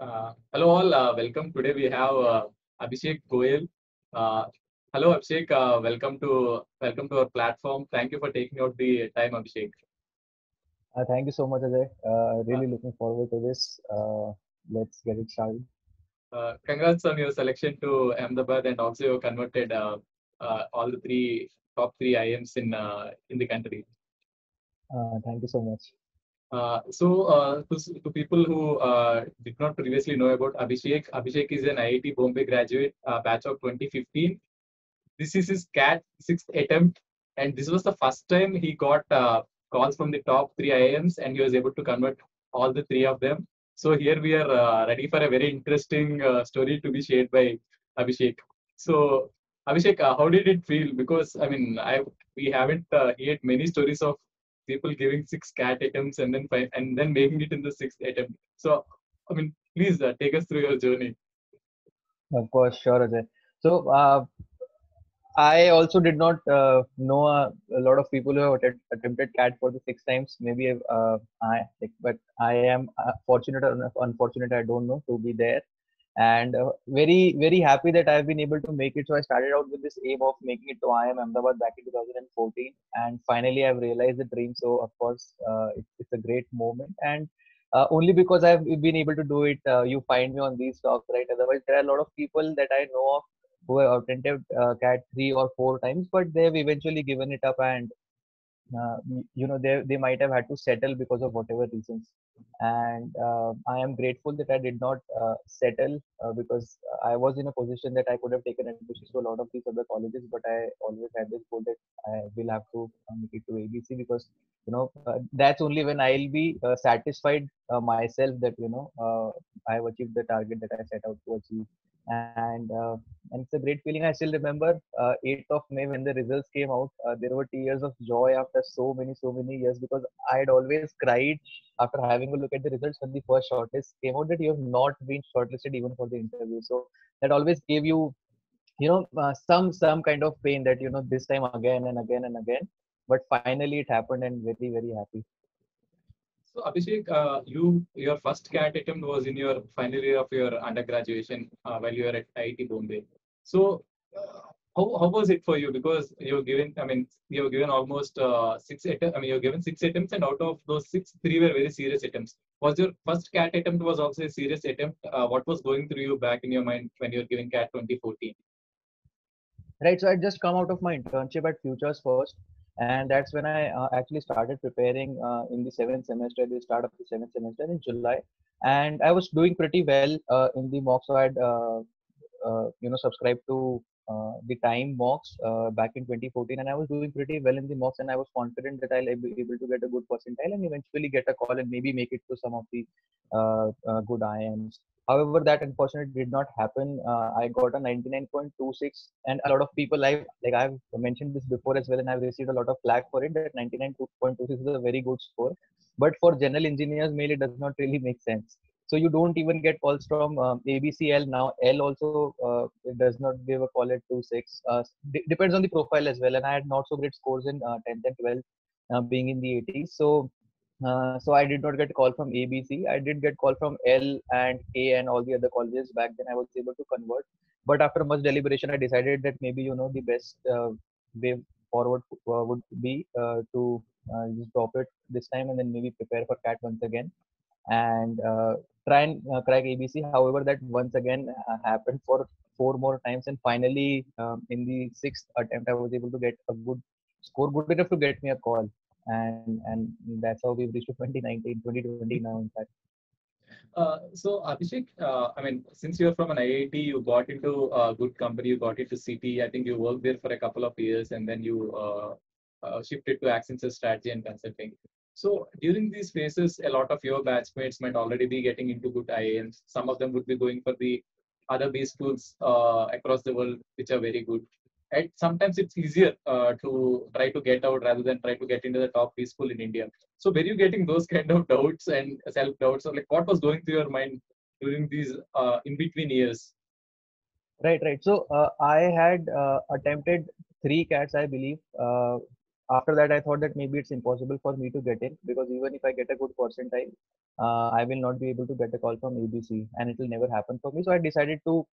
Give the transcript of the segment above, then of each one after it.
Hello all, welcome. Today we have Abhishek Goyal. Uh, Hello Abhishek, welcome to our platform. Thank you for taking out the time, Abhishek. Thank you so much, Ajay. Uh, Really looking forward to this. Let's get it started. Congrats on your selection to Ahmedabad, and also you converted all the top three IMs in the country. Thank you so much. To people who did not previously know about Abhishek, Abhishek is an IIT Bombay graduate, batch of 2015. This is his CAT sixth attempt, and this was the first time he got calls from the top three IIMs, and he was able to convert all the three of them. So here we are ready for a very interesting story to be shared by Abhishek. So Abhishek, how did it feel? Because I mean, I we haven't heard many stories of people giving six CAT attempts and then five, and then making it in the sixth attempt. So I mean, please take us through your journey. Of course, sure, Ajay. So I also did not know a lot of people who have attempted CAT for the six times. Maybe but I am fortunate or unfortunate. I don't know to be there, and very happy that I've been able to make it. So I started out with this aim of making it to IIM Ahmedabad back in 2014, and finally I've realized the dream. So of course, it's a great moment, and only because I've been able to do it, you find me on these talks, right? Otherwise, there are a lot of people that I know of who have attempted CAT three or four times, but they've eventually given it up, and they might have had to settle because of whatever reasons. And I am grateful that I did not settle, because I was in a position that I could have taken admissions to a lot of these other colleges, but I always had this goal that I will have to make it to ABC, because that's only when I'll be satisfied myself that I have achieved the target that I set out to achieve. And it's a great feeling. I still remember 8th of May when the results came out. There were tears of joy after so many years, because I had always cried after having a look at the results when the first shortlist came out that you have not been shortlisted even for the interview. So that always gave you, some kind of pain that this time again and again and again. But finally it happened, and very happy. So Abhishek, your first CAT attempt was in your final year of your undergraduation while you were at IIT Bombay. So how was it for you? Because you've given almost you've given six attempts, and out of those six, three were very serious attempts. Was your first CAT attempt was also a serious attempt? What was going through you back in your mind when you were giving CAT 2014? Right, so I just come out of my internship at Futures first, and that's when I actually started preparing in the seventh semester, the start of the seventh semester in July. And I was doing pretty well in the mocks. So I had subscribed to the Time mocks back in 2014, and I was doing pretty well in the mocks, and I was confident that I'll be able to get a good percentile and eventually get a call and maybe make it to some of the good IIMs. However, that unfortunately did not happen. I got a 99.26, and a lot of people, I've mentioned this before as well, and I've received a lot of flack for it. That 99.26 is a very good score, but for general engineers, mail it does not really make sense. So you don't even get calls from ABCL now. L also it does not give a call at 26. Depends on the profile as well. And I had not so great scores in 10th and 12th, being in the 80s. So I did not get a call from ABC. I did get call from L and K and all the other colleges. Back then I was able to convert. But after much deliberation, I decided that maybe the best way forward would be to just drop it this time and then maybe prepare for CAT once again and try and crack ABC. However, that once again happened for four more times, and finally, in the sixth attempt, I was able to get a good score, good enough to get me a call, and that's how we've reached to 2019, 2020 now, in fact. So Abhishek, I mean, since you're from an IIT, you got into a good company, you got into CT. I think you worked there for a couple of years, and then you shifted to Accenture Strategy and Consulting. So during these phases, a lot of your batchmates might already be getting into good IIMs. Some of them would be going for the other B schools across the world, which are very good. And sometimes it's easier to try to get out rather than try to get into the top B school in India. So were you getting those kind of doubts and self doubts, or like what was going through your mind during these in between years? Right, right. So I had attempted three cats, I believe. after that I thought that maybe it's impossible for me to get in, because even if I get a good percentile, I will not be able to get a call from ABC, and it will never happen for me. So I decided to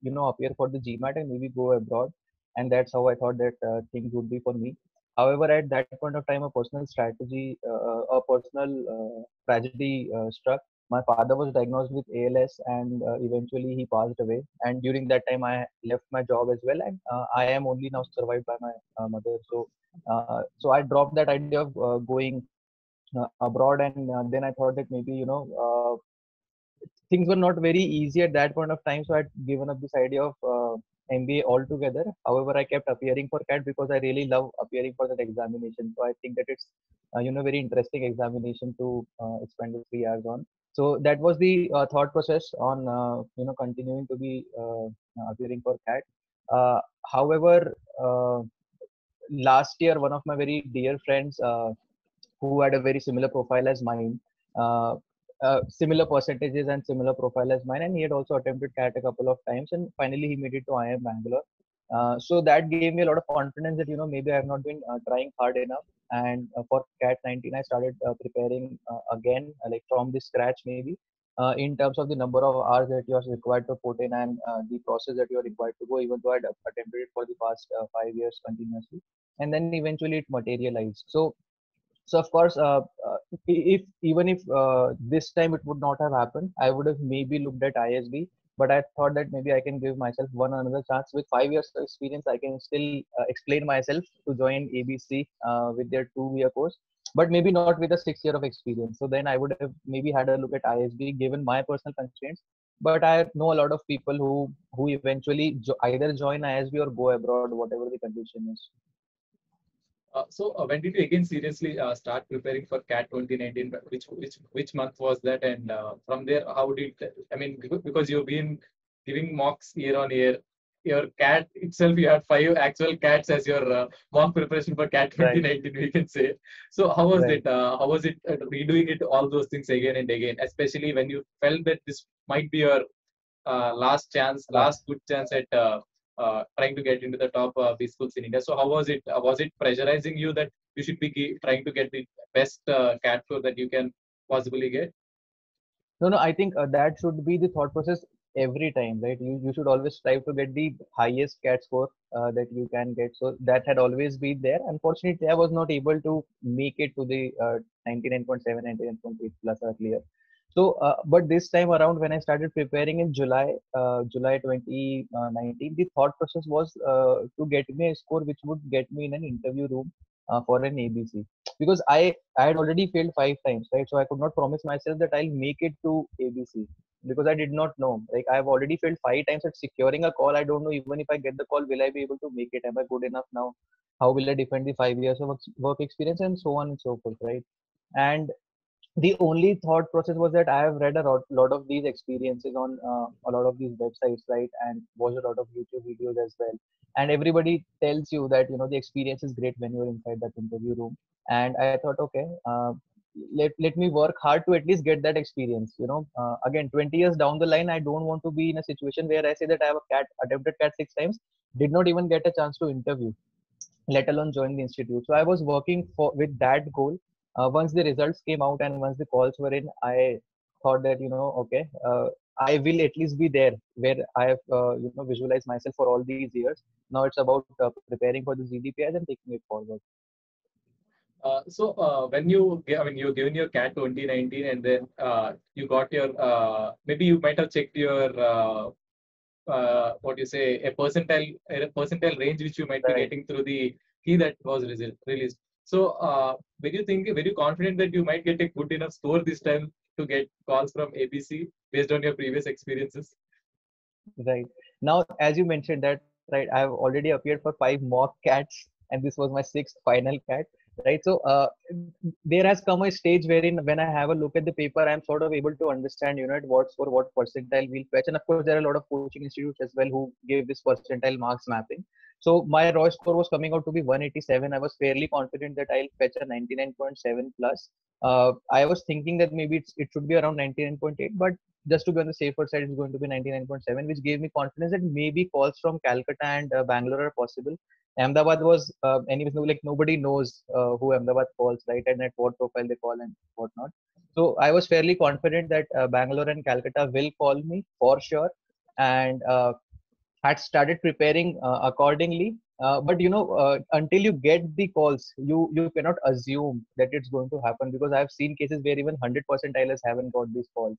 appear for the GMAT and maybe go abroad, and that's how I thought that things would be for me. However, at that point of time, a personal strategy, a personal tragedy struck. My father was diagnosed with ALS, and eventually he passed away. And during that time, I left my job as well, and I am only now survived by my mother. So I dropped that idea of going abroad, and then I thought that maybe things were not very easy at that point of time. So I'd given up this idea of MBA altogether. However, I kept appearing for CAT because I really love appearing for that examination. So I think that it's very interesting examination to spend the 3 hours on. So that was the thought process on continuing to be appearing for CAT. However, last year one of my very dear friends who had a very similar profile as mine, uh, similar percentages and similar profile as mine, and he had also attempted CAT a couple of times, and finally he made it to IIM Bangalore. So that gave me a lot of confidence that maybe I have not been trying hard enough. And for CAT 19, I started preparing again, like from the scratch maybe. In terms of the number of hours that you are required to put in, and the process that you are required to go, even though I had attempted it for the past 5 years continuously, and then eventually it materialized. So of course, if even if this time it would not have happened, I would have maybe looked at ISB. But I thought that maybe I can give myself one another chance. With 5 years of experience, I can still explain myself to join ABC with their 2 year course, but maybe not with a 6 year of experience. So then I would have maybe had a look at ISB given my personal constraints. But I know a lot of people who eventually either join ISB or go abroad, whatever the condition is. So when did you again seriously start preparing for CAT 2019? Which month was that? And from there, how did I mean because you've been giving mocks year on year. Your CAT itself, you had 5 actual CATs as your mock preparation for CAT Right, 2019. We can say. So how was right. it? How was it redoing it all those things again and again? Especially when you felt that this might be your last chance, last good chance at trying to get into the top B schools in India. So how was it? Was it pressurizing you that you should be trying to get the best CAT score that you can possibly get? No, I think that should be the thought process every time, right? You should always strive to get the highest CAT score that you can get. So that had always been there. Unfortunately, I was not able to make it to the 99.7, 99.8 plus earlier. So, but this time around, when I started preparing in July 2019, the thought process was to get me a score which would get me in an interview room for an ABC, because I had already failed 5 times, right? So I could not promise myself that I'll make it to ABC, because I did not know. Like, I've already failed 5 times at securing a call. I don't know even if I get the call, will I be able to make it? Am I good enough now? How will I defend the 5 years of work experience, and so on and so forth, right? And the only thought process was that I have read a lot of these experiences on a lot of these websites, right, and watched a lot of YouTube videos as well. And everybody tells you that the experience is great when you're inside that interview room. And I thought, okay, let me work hard to at least get that experience. Again, 20 years down the line, I don't want to be in a situation where I say that I have a cat attempted cat 6 times, did not even get a chance to interview, let alone join the institute. So I was working for with that goal. Once the results came out and once the calls were in, I thought that okay, I will at least be there where I have visualized myself for all these years. Now it's about preparing for the GDPS and taking it forward. So when I mean, you're given your CAT 2019, and then you got your maybe you might have checked your what you say a percentile range which you might be Right. getting through the key that was released. So were you confident that you might get a good enough score this time to get calls from ABC based on your previous experiences? Right. Now, as you mentioned that, right, I have already appeared for 5 mock CATs, and this was my 6th final CAT, right? So, there has come a stage wherein when I have a look at the paper, I'm sort of able to understand, at what score, what percentile we'll fetch. And of course, there are a lot of coaching institutes as well who give this percentile marks mapping. So my raw score was coming out to be 187. I was fairly confident that I'll fetch a 99.7 plus. I was thinking that maybe it should be around 99.8, but just to be on the safer side, it's going to be 99.7, which gave me confidence that maybe calls from Calcutta and Bangalore are possible. Ahmedabad was, anyways, no, like nobody knows who Ahmedabad calls, right? And at what profile they call and whatnot. So I was fairly confident that Bangalore and Calcutta will call me for sure. And had started preparing accordingly. But until you get the calls, you cannot assume that it's going to happen, because I have seen cases where even 100 percentilers haven't got these calls.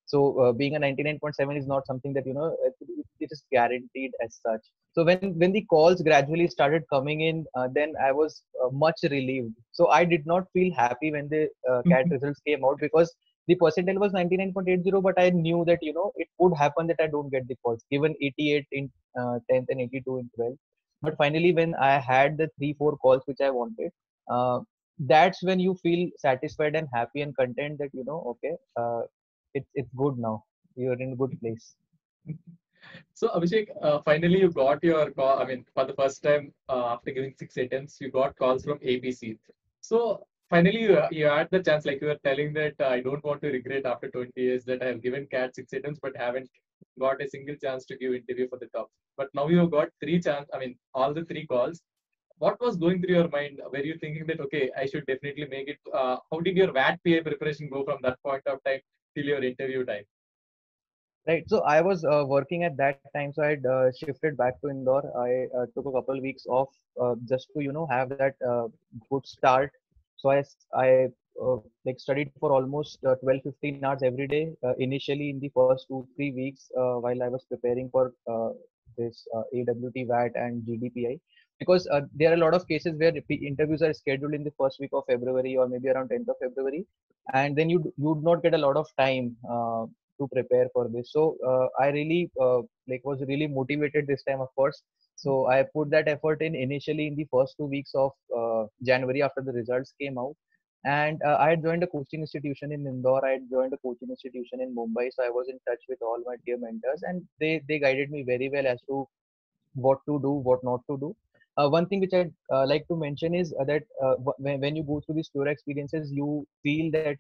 So being a 99.7 is not something that it is guaranteed as such. So when the calls gradually started coming in, then I was much relieved. So I did not feel happy when the CAT results came out, because the percentile was 99.80, but I knew that it could happen that I don't get the calls, given 88 in 10th and 82 in 12th. But finally, when I had the 3-4 calls which I wanted, uh, that's when you feel satisfied and happy and content that okay, it's good now, you're in a good place. So Abhishek, finally you got your call. I mean, for the first time after giving 6 attempts, you got calls from ABC. So finally you had the chance, like you were telling that I don't want to regret after 20 years that I have given CAT 6 attempts but haven't got a single chance to give interview for the top. But now you have got three chance. I mean, all the three calls. What was going through your mind? Were you thinking that okay, I should definitely make it? How did your VAT PA preparation go from that point of time till your interview time? Right. So I was working at that time. So I had shifted back to Indore. I took a couple of weeks off just to have that good start. So I like studied for almost 12 15 hours every day initially in the first 2 3 weeks while I was preparing for this AWT VAT and GDPI, because there are a lot of cases where interviews are scheduled in the first week of February or maybe around 10th of February, and then you would not get a lot of time to prepare for this. So I really like was really motivated this time, of course. So I put that effort in initially in the first 2 weeks of January after the results came out. And I had joined a coaching institution in Indore. I had joined a coaching institution in Mumbai. So I was in touch with all my dear mentors, and they guided me very well as to what to do, what not to do. One thing which I'd like to mention is that when you go through these tour experiences, you feel that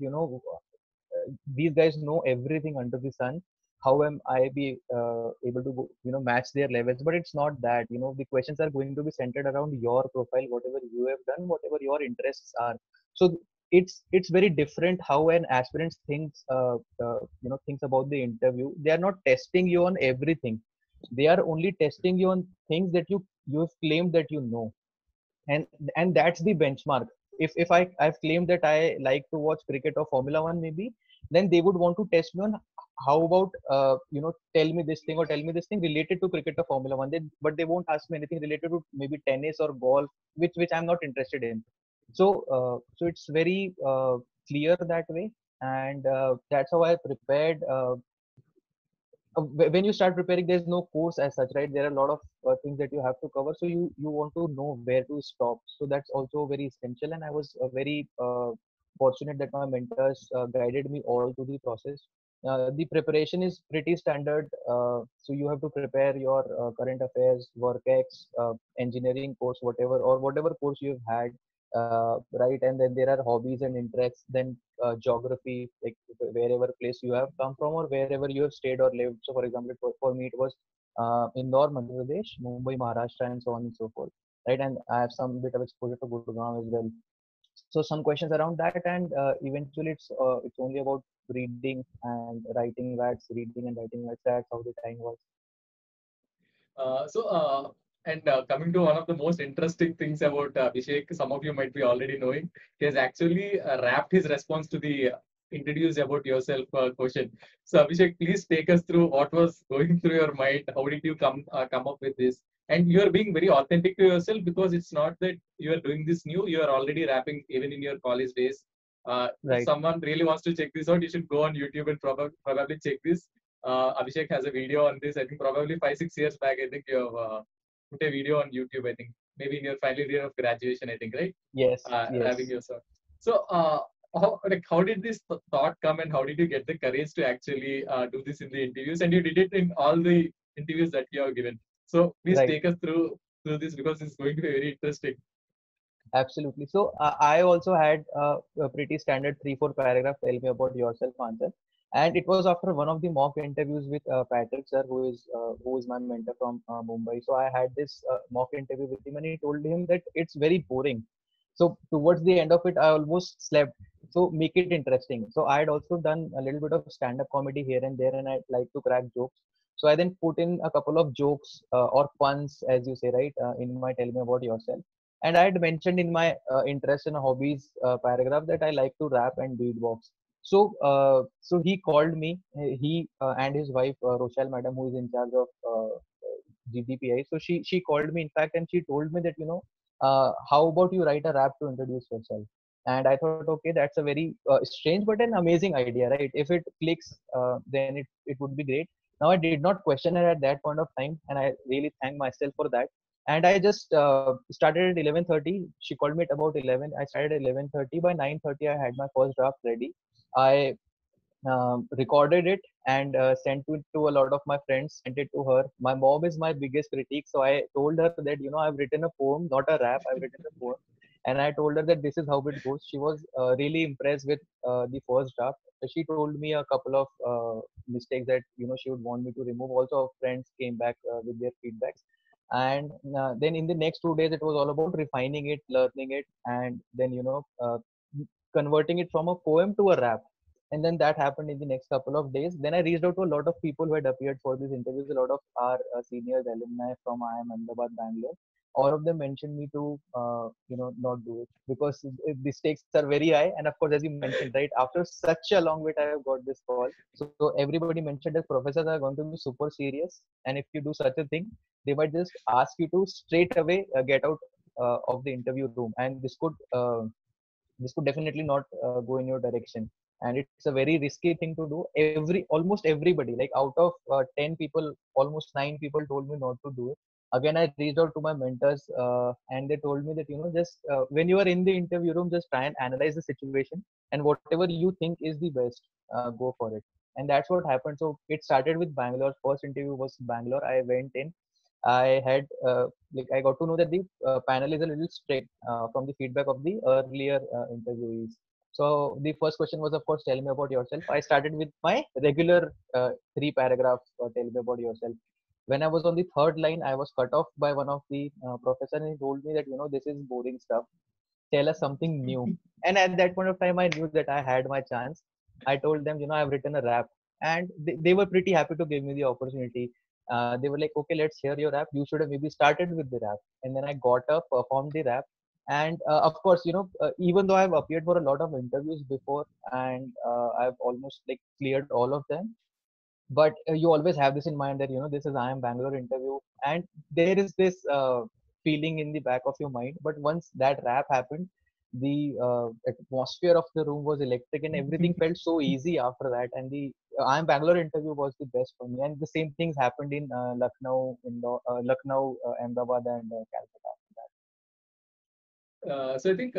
these guys know everything under the sun. How am I be able to match their levels? But it's not that. The questions are going to be centered around your profile, whatever you have done, whatever your interests are. So it's very different how an aspirant thinks about the interview. They are not testing you on everything. They are only testing you on things that you've claimed that and that's the benchmark. If I've claimed that I like to watch cricket or Formula One, maybe then they would want to test me on how about tell me this thing or tell me this thing related to cricket or Formula One. But they won't ask me anything related to maybe tennis or golf, which I'm not interested in. So it's very clear that way, and that's how I prepared. When you start preparing, there's no course as such, right? There are a lot of things that you have to cover, so you want to know where to stop. So that's also very essential, and I was very fortunate that my mentors guided me all through the process. The preparation is pretty standard. So you have to prepare your current affairs, work engineering course, whatever course you have had, right? And then there are hobbies and interests, then geography, like wherever place you have come from or wherever you have stayed or lived. So for example, for me it was Indore, Madhya Pradesh, Mumbai, Maharashtra, and so on and so forth, right? And I have some bit of exposure to Gurgaon as well. So some questions around that, and eventually it's only about reading and writing words, reading and writing words. That's how the time was. And coming to one of the most interesting things about Abhishek, some of you might be already knowing, he has actually wrapped his response to the introduce about yourself question. So Abhishek, please take us through what was going through your mind. How did you come up with this? And you are being very authentic to yourself, because it's not that you are doing this new. You are already rapping even in your college days. If Right. someone really wants to check this out, you should go on YouTube and probably check this. Abhishek has a video on this. I think probably 5 6 years back. I think you have put a video on YouTube. I think maybe in your final year of graduation. I think, right? Yes, Having yes. yourself. So how did this thought come, and how did you get the courage to actually do this in the interviews? And you did it in all the interviews that you have given. So please Right. take us through through this because it's going to be very interesting. Absolutely. So I also had a pretty standard 3-4 paragraph tell me about yourself answer, and it was after one of the mock interviews with Patrick sir, who is my mentor from Mumbai. So I had this mock interview with him, and he told him that it's very boring. So towards the end of it, I almost slept. So make it interesting. So I had also done a little bit of stand-up comedy here and there, and I like to crack jokes. So I then put in a couple of jokes or puns, as you say, right, in my tell me about yourself. And I had mentioned in my interest and hobbies paragraph that I like to rap and beatbox. So he called me. He and his wife Rochelle, madam, who is in charge of GDPI. So she called me in fact, and she told me that how about you write a rap to introduce yourself. And I thought, okay, that's a very strange but an amazing idea, right? If it clicks, then it would be great. Now I did not question her at that point of time, and I really thank myself for that. And I just started at 11:30. She called me at about 11. I started at 11:30. By 9:30, I had my first draft ready. I recorded it and sent it to a lot of my friends, sent it to her. My mom is my biggest critique, so I told her that I've written a poem, not a rap. I've written a poem, and I told her that this is how it goes. She was really impressed with the first draft. She told me a couple of mistakes that she would want me to remove. Also, friends came back with their feedbacks, and then in the next 2 days, it was all about refining it, learning it, and then converting it from a poem to a rap. And then that happened in the next couple of days. Then I reached out to a lot of people who had appeared for these interviews, a lot of our seniors, alumni from IIM Ahmedabad, Bangalore. All of them mentioned me to not do it because the stakes are very high. And of course, as you mentioned, right, after such a long wait, I have got this call. So everybody mentioned that professors are going to be super serious, and if you do such a thing, they might just ask you to straight away get out of the interview room, and this could definitely not go in your direction. And it's a very risky thing to do. Almost everybody, like out of 10 people, almost 9 people told me not to do it. Again, I reached out to my mentors, and they told me that just when you are in the interview room, just try and analyze the situation, and whatever you think is the best, go for it. And that's what happened. So it started with Bangalore. First interview was Bangalore. I went in. I had I got to know that the panel is a little strict from the feedback of the earlier interviewees. So the first question was, of course, tell me about yourself. I started with my regular 3 paragraph, tell me about yourself. When I was on the third line, I was cut off by one of the professor, and he told me that this is boring stuff. Tell us something new. And at that point of time, I knew that I had my chance. I told them, I've written a rap, and they were pretty happy to give me the opportunity. They were like, okay, let's hear your rap. You should have maybe started with the rap. And then I got up, performed the rap. And of course, even though I've appeared for a lot of interviews before, and I've almost like cleared all of them, but you always have this in mind that this is IIM Bangalore interview, and there is this feeling in the back of your mind. But once that rap happened, the atmosphere of the room was electric, and everything felt so easy after that. And the IIM Bangalore interview was the best for me. And the same things happened in Lucknow, Ahmedabad, and Calcutta. So I think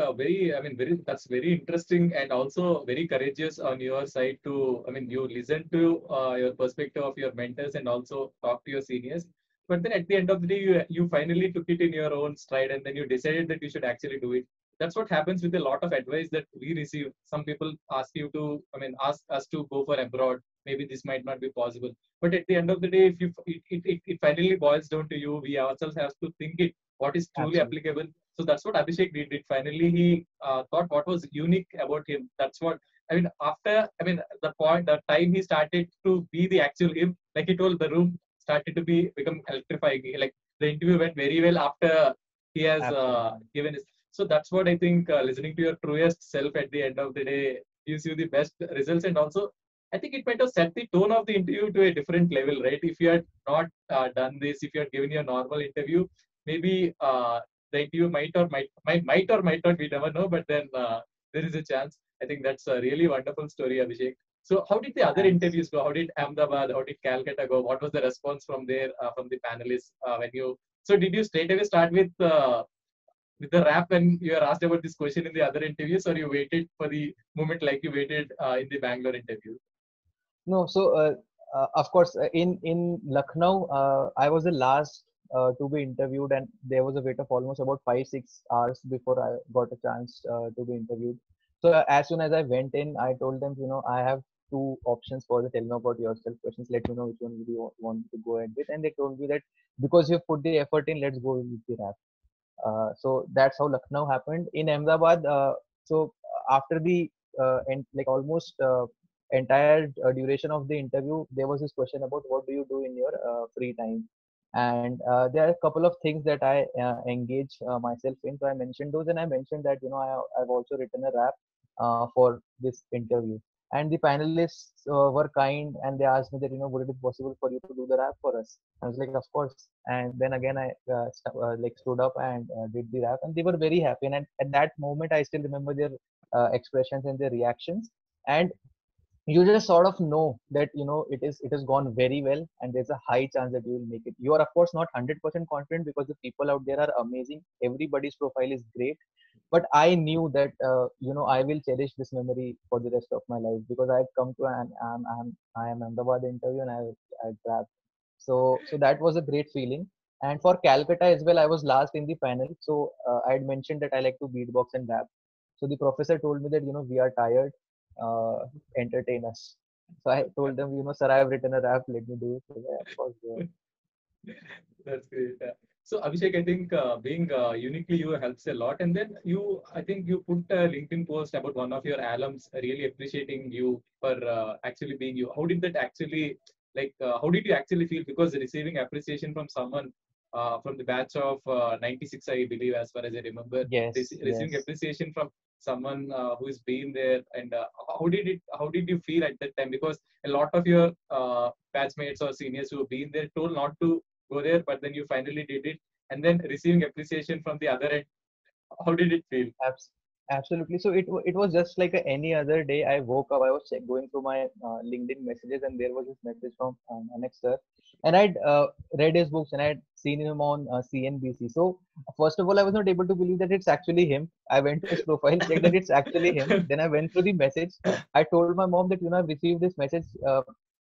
that's very interesting and also very courageous on your side to, you listen to your perspective of your mentors and also talk to your seniors. But then at the end of the day, you finally took it in your own stride and then you decided that you should actually do it. That's what happens with a lot of advice that we receive. Some people ask you to, ask us to go for abroad. Maybe this might not be possible. But at the end of the day, if it finally boils down to you, we ourselves have to think it what is truly Absolutely. applicable. So that's what Abhishek did. Finally, he thought what was unique about him. That's what after the time he started to be the actual him, like he told, the room started to become electrifying. Like the interview went very well after he has Absolutely. given his. So that's what I think. Listening to your truest self at the end of the day gives you the best results, and also I think it might have set the tone of the interview to a different level, right? If you had not done this, if you had given your normal interview, maybe the interview might or might not, we never know, but then there is a chance. I think that's a really wonderful story, Abhishek. So how did the other Thanks. interviews go? How did Ahmedabad, how did Calcutta go? What was the response from there, from the panelists when you, so did you straight away start with the rap when you were asked about this question in the other interviews, or you waited for the moment like you waited in the Bangalore interview? No, so of course, in Lucknow, I was the last to be interviewed, and there was a wait of almost about 5-6 hours before I got a chance to be interviewed. So as soon as I went in, I told them, I have two options for the tell me about yourself questions. Let me know which one would you want to go ahead with. And they told me that because you've put the effort in, let's go with the rap. So that's how Lucknow happened. In Ahmedabad, so after the like almost entire duration of the interview, there was this question about what do you do in your free time, and there are a couple of things that I engage myself in. So I mentioned those, and I mentioned that I've also written a rap for this interview. And the panelists were kind, and they asked me that would it be possible for you to do the rap for us? I was like, of course. And then again, I like stood up and did the rap, and they were very happy. And at that moment, I still remember their expressions and their reactions. And you just sort of know that it has gone very well, and there's a high chance that you will make it. You are of course not 100% confident because the people out there are amazing. Everybody's profile is great, but I knew that I will cherish this memory for the rest of my life because I've come to I am Ahmedabad interview, and I grabbed. So that was a great feeling. And for Calcutta as well, I was last in the panel. So I had mentioned that I like to beatbox and rap. So the professor told me that we are tired, uh, entertain us. So I told them, sir, I have written a rap. Let me do it. So yeah, of course, go ahead. That's great. So Abhishek, I think being uniquely you helps a lot. And then I think you put a LinkedIn post about one of your alums really appreciating you for actually being you. How did that actually, like, how did you actually feel? Because receiving appreciation from someone from the batch of 96, I believe, as far as I remember, Yes, receiving yes. appreciation from someone who's been there, and how did you feel at that time? Because a lot of your batchmates or seniors who have been there told not to go there, but then you finally did it, and then receiving appreciation from the other end. How did it feel? Abs- Absolutely. So it was just like any other day. I woke up. I was going through my LinkedIn messages, and there was this message from Anek sir, and I'd read his books, and I'd seen him on CNBC. So first of all, I was not able to believe that it's actually him. I went to his profile, checked that it's actually him. Then I went through the message. I told my mom that I've received this message.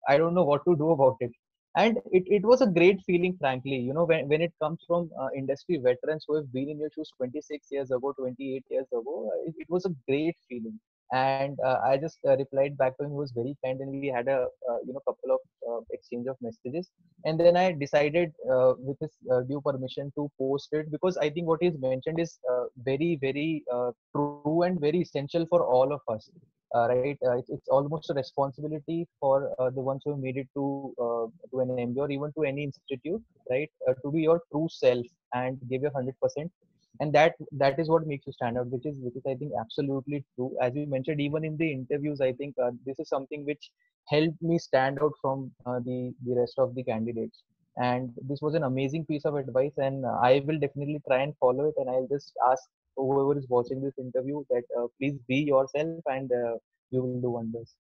I don't know what to do about it. And it was a great feeling, frankly, when it comes from industry veterans who have been in your shoes 26 years ago, 28 years ago. It was a great feeling. And I just replied back to him. He was very kind, and we had a couple of exchange of messages. And then I decided, with his due permission, to post it, because I think what he's mentioned is very, very true and very essential for all of us. Right, it's almost a responsibility for the ones who made it to an MBA or even to any institute, right? To be your true self and give your 100%, and that is what makes you stand out, which is I think absolutely true. As you mentioned, even in the interviews, I think this is something which helped me stand out from the rest of the candidates. And this was an amazing piece of advice, and I will definitely try and follow it. And I'll just ask whoever is watching this interview that please be yourself, and you will do wonders.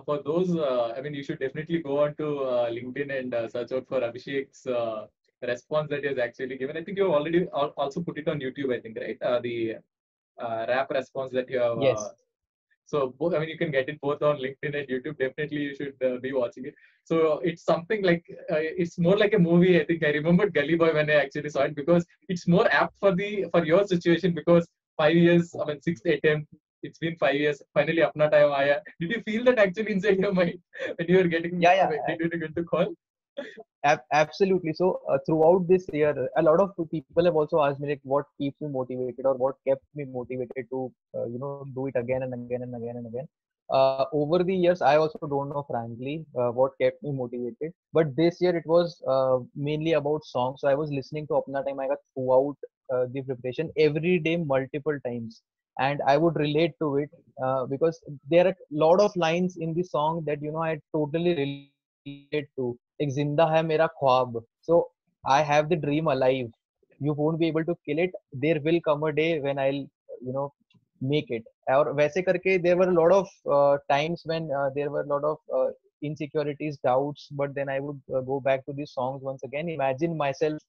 For those, I mean, you should definitely go on to LinkedIn and search out for Abhishek's response that he has actually given. I think you have already also put it on YouTube, I think, right? The rap response that you have. Yes. So both, I mean, you can get it both on LinkedIn and YouTube. Definitely, you should be watching it. So it's something like it's more like a movie. I think I remembered Gully Boy when I actually saw it, because it's more apt for your situation, because 5 years, I mean 6 attempt. It's been 5 years. Finally, Apna Time Aaya. Did you feel that actually inside your mind when you were getting? Yeah, yeah. Did you get the call? Absolutely. So throughout this year, a lot of people have also asked me like, what keeps me motivated, or what kept me motivated to do it again and again and again and again. Over the years, I also don't know, frankly, what kept me motivated. But this year, it was mainly about songs. So I was listening to Apna Time Aega throughout the preparation every day, multiple times, and I would relate to it because there are a lot of lines in the song that I totally relate to. Like Zinda hai mera khwab. So I have the dream alive. You won't be able to kill it. There will come a day when I'll make it. और वैसे करके there were a lot of times when there were a lot of insecurities, doubts, but then I would go back to these songs once again, imagine myself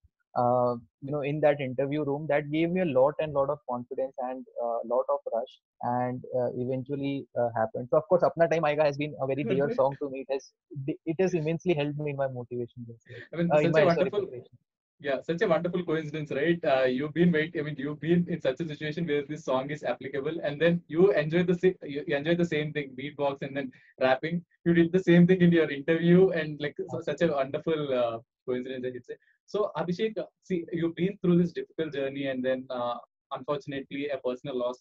in that interview room. That gave me a lot of confidence and a lot of rush, and eventually happened. So of course Apna Time Aega has been a very dear song to me. It has immensely helped me in my motivation, I mean, in such a my, sorry, wonderful. preparation. Yeah, such a wonderful coincidence, right? I mean, you've been in such a situation where this song is applicable, and then you enjoy the same thing, beatbox and then rapping. You did the same thing in your interview, and like so, such a wonderful coincidence, I should say. So, Abhishek, see, you've been through this difficult journey, and then unfortunately, a personal loss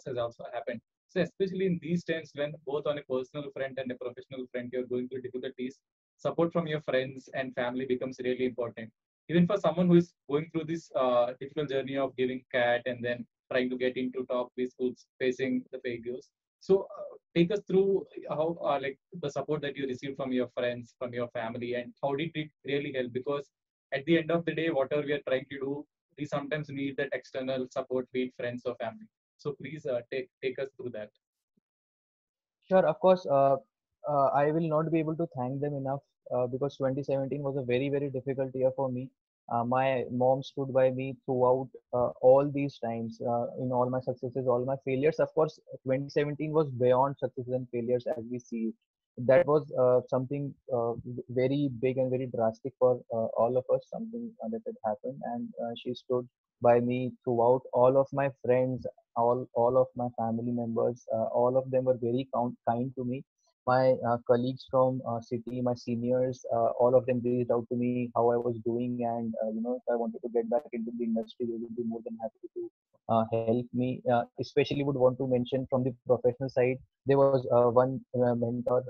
has also happened. So, especially in these times when both on a personal front and a professional front, you're going through difficulties, support from your friends and family becomes really important, even for someone who is going through this difficult journey of giving cat and then trying to get into top B schools, facing the failures. So take us through how like the support that you received from your friends, from your family, and how did it really help? Because at the end of the day, whatever we are trying to do, we sometimes need that external support, be it friends or family. So please take us through that. Sure, of course. I will not be able to thank them enough because 2017 was a very, very difficult year for me. My mom stood by me throughout all these times, in all my successes, all my failures. Of course, 2017 was beyond successes and failures as we see it. That was something very big and very drastic for all of us, something that had happened. And she stood by me throughout. All of my friends, all of my family members, all of them were very kind to me. My colleagues from city, my seniors, all of them reached out to me how I was doing, and if I wanted to get back into the industry, they would be more than happy to help me. Especially would want to mention from the professional side, there was one mentor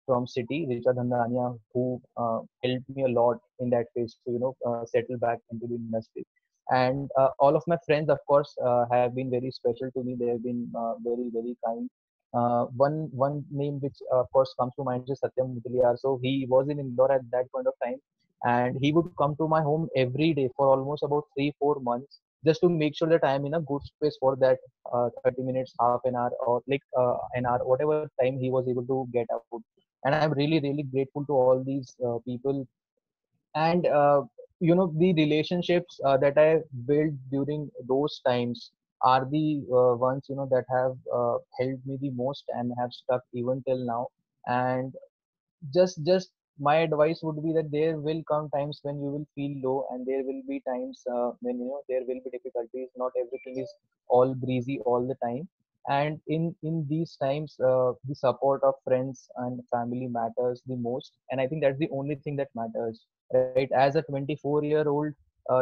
from city, Richard Handania, who helped me a lot in that phase to settle back into the industry. And all of my friends, of course, have been very special to me. They have been very, very kind. One name which of course comes to mind is Satyam Mudaliar. So he was in Indore at that point of time, and he would come to my home every day for almost about 3-4 months, just to make sure that I am in a good space for that 30 minutes, half an hour, or like an hour, whatever time he was able to get out. And I'm really, really grateful to all these people. And the relationships that I built during those times are the ones that have helped me the most and have stuck even till now. And just my advice would be that there will come times when you will feel low, and there will be times when there will be difficulties. Not everything is all breezy all the time, and in these times the support of friends and family matters the most. And I think that's the only thing that matters, right? As a 24-year-old,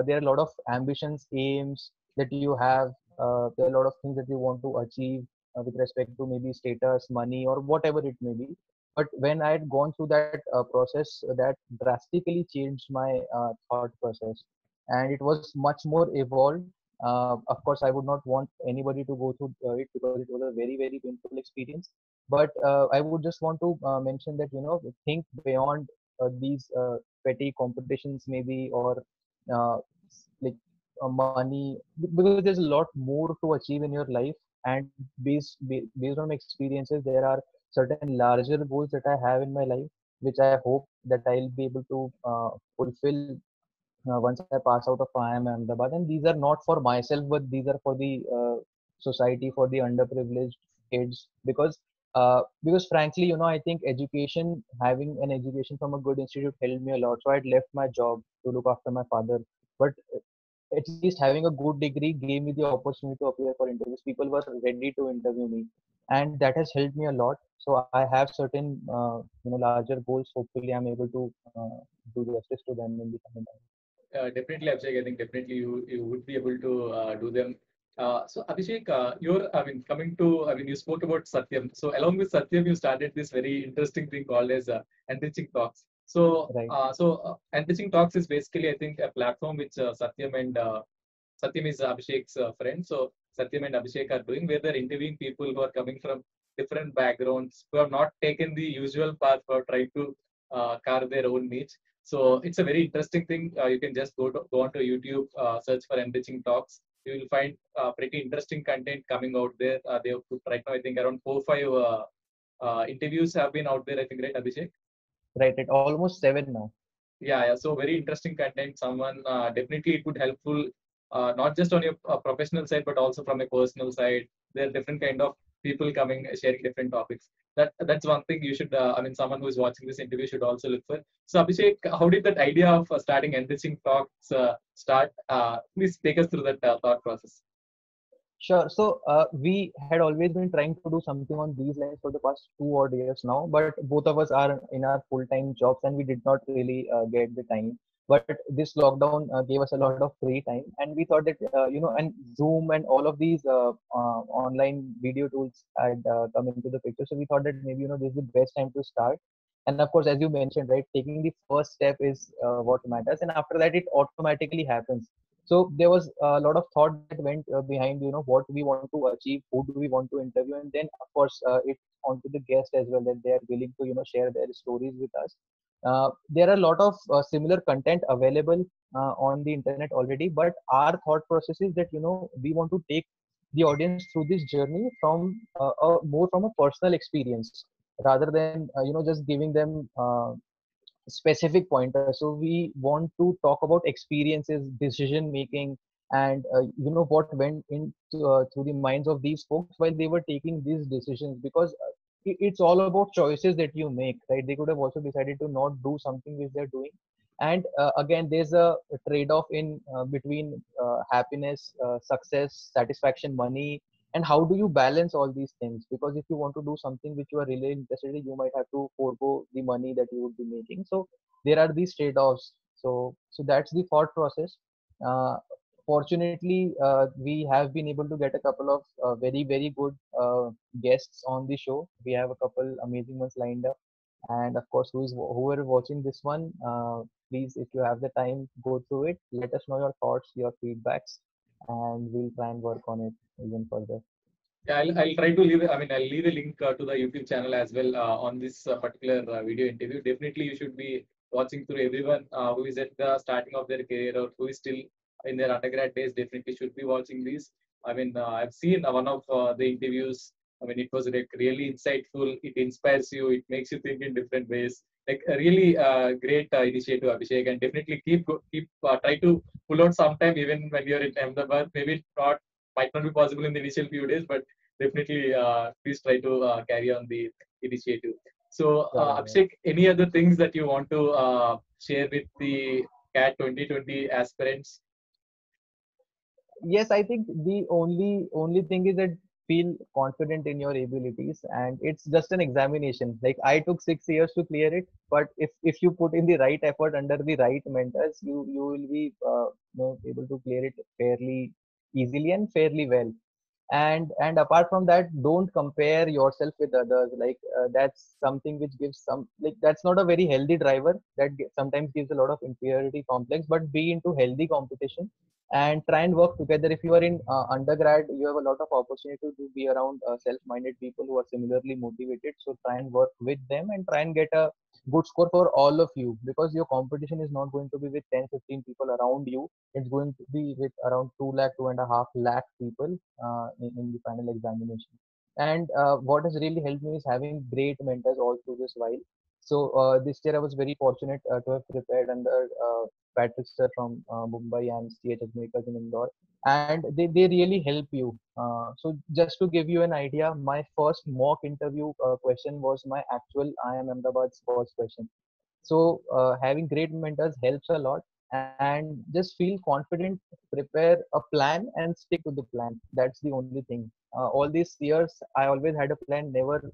there are a lot of ambitions, aims that you have. There are a lot of things that you want to achieve with respect to maybe status, money, or whatever it may be. But when I had gone through that process, that drastically changed my thought process, and it was much more evolved. Of course, I would not want anybody to go through it because it was a very, very painful experience. But I would just want to mention that think beyond these petty competitions maybe, or uh, like money, because there's a lot more to achieve in your life. And based on my experiences, there are certain larger goals that I have in my life, which I hope that I'll be able to fulfill once I pass out of IIM Ahmedabad. And these are not for myself, but these are for the society, for the underprivileged kids. Because frankly, I think education, having an education from a good institute helped me a lot. So I had left my job to look after my father. But at least having a good degree gave me the opportunity to appear for interviews. People were ready to interview me, and that has helped me a lot. So I have certain larger goals. Hopefully I'm able to do justice to them in the coming time. Definitely, Abhishek. I think definitely you would be able to do them. So Abhishek, I mean, coming to, I mean, you spoke about Satyam. So along with Satyam, you started this very interesting thing called as Enriching Talks. So, Right. Enriching Talks is basically, I think, a platform which Satyam is Abhishek's friend. So Satyam and Abhishek are doing, where they're interviewing people who are coming from different backgrounds, who have not taken the usual path for trying to carve their own niche. So it's a very interesting thing. You can just go onto YouTube, search for Enriching Talks. You will find pretty interesting content coming out there. They have put right now, I think, around 4 5 interviews have been out there. I think, right, Abhishek? Right. At almost 7 now. Yeah. So very interesting content. Someone definitely it would helpful not just on your professional side, but also from a personal side. There are different kind of people coming sharing different topics. That's one thing you should. I mean, someone who is watching this interview should also look for. So Abhishek, how did that idea of starting enriching talks start? Please take us through that thought process. Sure. So we had always been trying to do something on these lines for the past 2 odd years now, but both of us are in our full-time jobs and we did not really get the time. But this lockdown gave us a lot of free time, and we thought that and Zoom and all of these online video tools had come into the picture. So we thought that maybe this is the best time to start. And of course, as you mentioned, right, taking the first step is what matters, and after that, it automatically happens. So there was a lot of thought that went behind what we want to achieve, who do we want to interview, and then of course it's onto the guest as well, that they are willing to share their stories with us. There are a lot of similar content available on the internet already, but our thought process is that we want to take the audience through this journey from more from a personal experience, rather than just giving them specific pointers. So we want to talk about experiences, decision making, and what went in through the minds of these folks while they were taking these decisions, because it's all about choices that you make, right? They could have also decided to not do something which they're doing. And again, there's a trade-off in between happiness, success, satisfaction, money, and how do you balance all these things? Because if you want to do something which you are really interested in, you might have to forego the money that you would be making. So there are these trade-offs. So that's the thought process. uh, Fortunately, we have been able to get a couple of very good guests on the show. We have a couple amazing ones lined up. And of course, whoever watching this one, please, if you have the time, go through it, let us know your thoughts, your feedbacks, and we'll try and work on it even further. Yeah, I'll try to leave. I mean, I'll leave a link to the YouTube channel as well on this particular video interview. Definitely, you should be watching through. Everyone who is at the starting of their career or who is still in their undergrad days definitely should be watching this. I mean, I've seen one of the interviews. I mean, it was like really insightful. It inspires you. It makes you think in different ways. Like a really great initiative, Abhishek, and definitely keep try to pull out sometime even when you're in Ahmedabad. Maybe not might not be possible in the initial few days, but definitely please try to carry on the initiative. So, Sure. Abhishek, any other things that you want to share with the CAT 2020 aspirants? Yes, I think the only thing is that feel confident in your abilities, and it's just an examination. Like, I took 6 years to clear it, but if you put in the right effort under the right mentors, you will be able to clear it fairly easily and fairly well. And apart from that, don't compare yourself with others. Like, that's something which gives some, like, that's not a very healthy driver. That sometimes gives a lot of inferiority complex. But be into healthy competition and try and work together. If you are in undergrad, you have a lot of opportunity to be around self-minded people who are similarly motivated. So try and work with them and try and get a good score for all of you, because your competition is not going to be with 10-15 people around you. It's going to be with around 2 lakh, 2.5 lakh people in the final examination. And what has really helped me is having great mentors all through this while. So this year I was very fortunate to have prepared under Patrick sir from Mumbai and CHS Makers in Indore, and they really help you. So just to give you an idea, my first mock interview question was my actual IIM Ahmedabad's first question. So having great mentors helps a lot, and just feel confident, prepare a plan, and stick to the plan. That's the only thing. All these years, I always had a plan, never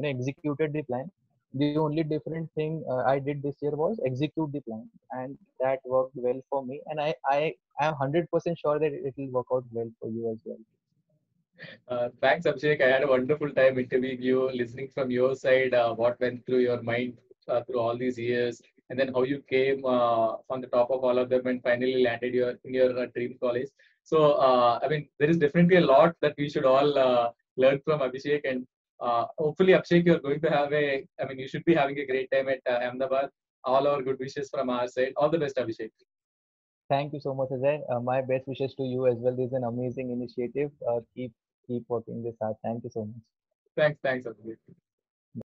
executed the plan. The only different thing I did this year was execute the plan, and that worked well for me. And I am 100% sure that it will work out well for you as well. Thanks, Abhishek. I had a wonderful time interviewing you, listening from your side, what went through your mind through all these years, and then how you came on the top of all of them and finally landed in your dream college. So, I mean, there is definitely a lot that we should all learn from Abhishek, and hopefully, Abhishek, you're going to have I mean, you should be having a great time at Ahmedabad. All our good wishes from our side. All the best, Abhishek. Thank you so much, Ajay. My best wishes to you as well. This is an amazing initiative. Keep working this hard. Thank you so much. Thanks, Abhishek.